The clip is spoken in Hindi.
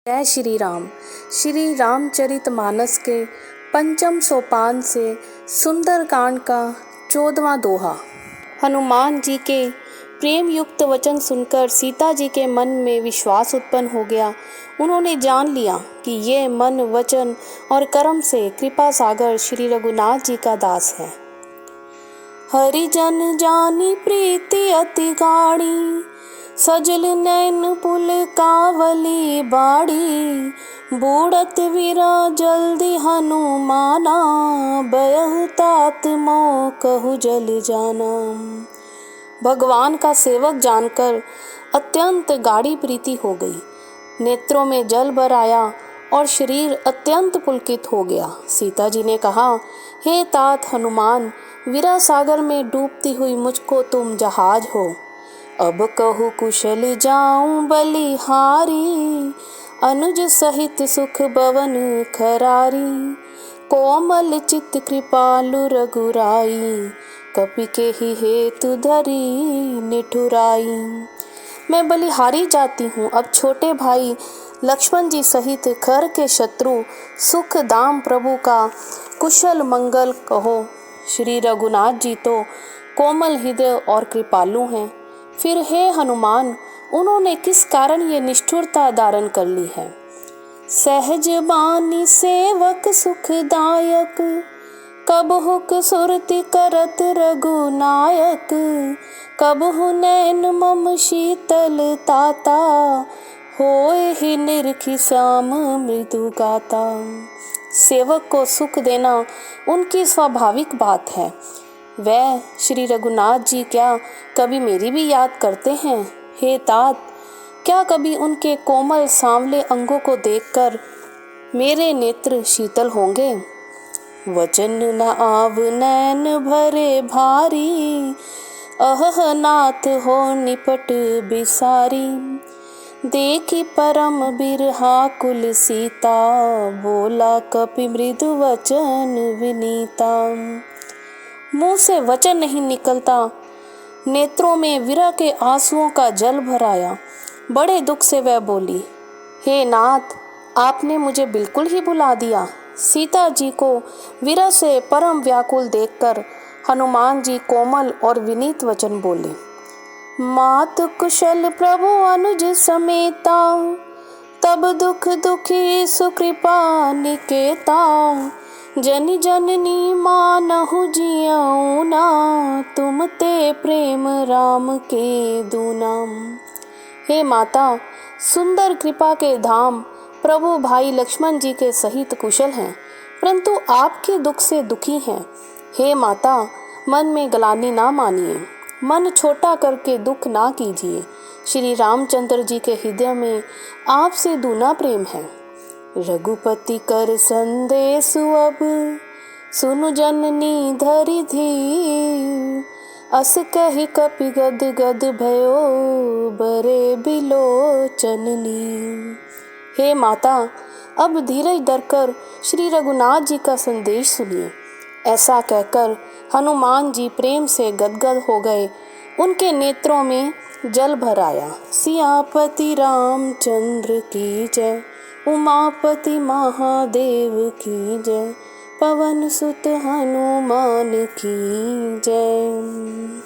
जय श्री रामचरितमानस के पंचम सोपान से सुंदरकांड का 14वां दोहा। हनुमान जी के प्रेम युक्त वचन सुनकर सीता जी के मन में विश्वास उत्पन्न हो गया। उन्होंने जान लिया कि ये मन, वचन और कर्म से कृपा सागर श्री रघुनाथ जी का दास है। हरिजन जानी प्रीति अति गाढ़ी, सजल नैन पुल कावली बाड़ी। बूढ़त वीरा जल्दी हनुमाना, बयहु तात मोह कहु जल जाना। भगवान का सेवक जानकर अत्यंत गाढ़ी प्रीति हो गई। नेत्रों में जल भर आया और शरीर अत्यंत पुलकित हो गया। सीता जी ने कहा, हे तात हनुमान, वीरा सागर में डूबती हुई मुझको तुम जहाज हो। अब कहूँ कुशल जाऊं बलिहारी, अनुज सहित सुख भवन खरारी। कोमल चित्त कृपालु रघुराई, कपि के ही हेतु धरी निठुराई। मैं बलिहारी जाती हूँ, अब छोटे भाई लक्ष्मण जी सहित खर के शत्रु सुख दाम प्रभु का कुशल मंगल कहो। श्री रघुनाथ जी तो कोमल हृदय और कृपालु हैं, फिर हे हनुमान, उन्होंने किस कारण ये निष्ठुरता धारण कर ली है। सहज बानी सेवक सुखदायक, कबहुक सुरति करत रघुनायक। कबहु नैन मम शीतल ताता, होए ही निरखि श्याम मृदु गाता। सेवक को सुख देना उनकी स्वाभाविक बात है। वह श्री रघुनाथ जी क्या कभी मेरी भी याद करते हैं। हे तात, क्या कभी उनके कोमल सांवले अंगों को देखकर मेरे नेत्र शीतल होंगे। वचन न आव नैन भरे भारी, अहह नाथ हो निपट बिसारी। देखी परम बिरहा कुल सीता, बोला कपि मृदु वचन विनीता। मुंह से वचन नहीं निकलता, नेत्रों में विरह के आंसुओं का जल भर आया। बड़े दुख से वह बोली, हे नाथ, आपने मुझे बिल्कुल ही भुला दिया। सीता जी को विरह से परम व्याकुल देखकर हनुमान जी कोमल और विनीत वचन बोले। मात कुशल प्रभु अनुज समेता, तब दुख दुखी सुकृपा निकेता। जनि जननी मानहु जियऊ ना, तुम ते प्रेम राम के दूना। हे माता, सुंदर कृपा के धाम प्रभु भाई लक्ष्मण जी के सहित कुशल हैं, परंतु आपके दुख से दुखी हैं। हे माता, मन में ग्लानि ना मानिए, मन छोटा करके दुख ना कीजिए। श्री रामचंद्र जी के हृदय में आपसे दूना प्रेम है। रघुपति कर संदेशु अब, सुनु जननी धरि धीर। अस कहि कपि गद गद भयो, बरे बिलोचननी। हे माता, अब धीरज धरकर श्री रघुनाथ जी का संदेश सुनिए। ऐसा कहकर हनुमान जी प्रेम से गदगद हो गए। उनके नेत्रों में जल भर आया। सियापति रामचंद्र की जय, उमापति महादेव की जय, पवन सुत हनुमान की जय।